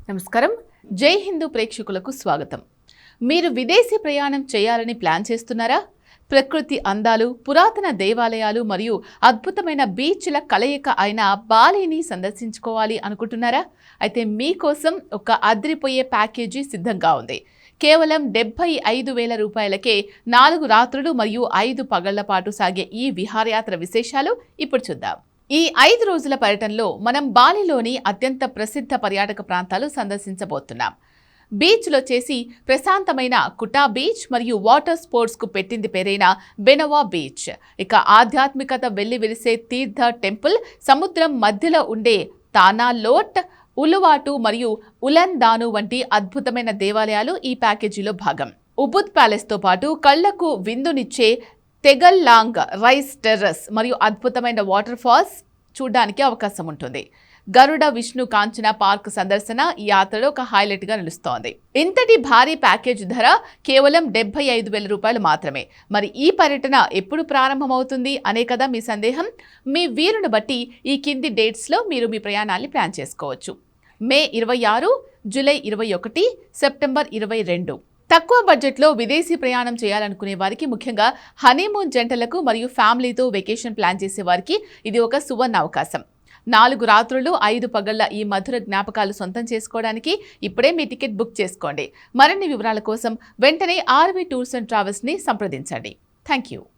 నమస్కారం. జై హిందూ ప్రేక్షకులకు స్వాగతం. మీరు విదేశీ ప్రయాణం చేయాలని ప్లాన్ చేస్తున్నారా? ప్రకృతి అందాలు, పురాతన దేవాలయాలు మరియు అద్భుతమైన బీచ్ల కలయిక అయిన బాలీని సందర్శించుకోవాలి అనుకుంటున్నారా? అయితే మీకోసం ఒక అదిరిపోయే ప్యాకేజీ సిద్ధంగా ఉంది. కేవలం 75,000 రూపాయలకే 4 రాత్రులు మరియు 5 పగళ్ల పాటు సాగే ఈ విహారయాత్ర విశేషాలు ఇప్పుడు చూద్దాం. ఈ 5 రోజుల పర్యటనలో మనం బాలిలోని అత్యంత ప్రసిద్ధ పర్యాటక ప్రాంతాలు సందర్శించబోతున్నాం. బీచ్లో చేసి ప్రశాంతమైన కుటా బీచ్ మరియు వాటర్ స్పోర్ట్స్కు పెట్టింది పేరైన బెనవా బీచ్. ఇక ఆధ్యాత్మికత వెల్లివిరిసే తీర్థ టెంపుల్, సముద్రం మధ్యలో ఉండే తానా లోట్, ఉలువాటు మరియు ఉలన్ దాను వంటి అద్భుతమైన దేవాలయాలు ఈ ప్యాకేజీలో భాగం. ఉబుద్ ప్యాలెస్తో పాటు కళ్లకు విందునిచ్చే తెగల్లాంగ్ రైస్ టెర్రస్ మరియు అద్భుతమైన వాటర్ ఫాల్స్ చూడడానికి అవకాశం ఉంటుంది. గరుడ విష్ణు కాంచన పార్క్ సందర్శన ఈ యాత్రలో ఒక హైలైట్ గా నిలుస్తోంది. ఇంతటి భారీ ప్యాకేజ్ ధర కేవలం 75,000 రూపాయలు మాత్రమే. మరి ఈ పర్యటన ఎప్పుడు ప్రారంభమవుతుంది అనే కదా మీ సందేహం. మీ వీలును బట్టి ఈ కింది డేట్స్ లో మీరు మీ ప్రయాణాన్ని ప్లాన్ చేసుకోవచ్చు. మే 26, జూలై 21, సెప్టెంబర్ 22. తక్కువ బడ్జెట్లో విదేశీ ప్రయాణం చేయాలనుకునే వారికి, ముఖ్యంగా హనీమూన్ జంటలకు మరియు ఫ్యామిలీతో వెకేషన్ ప్లాన్ చేసే వారికి ఇది ఒక సువర్ణ అవకాశం. 4 రాత్రులు 5 పగళ్ల ఈ మధుర జ్ఞాపకాలు సొంతం చేసుకోవడానికి ఇప్పుడే మీ టికెట్ బుక్ చేసుకోండి. మరిన్ని వివరాల కోసం వెంటనే ఆర్వి టూర్స్ అండ్ ట్రావెల్స్ని సంప్రదించండి. Thank you.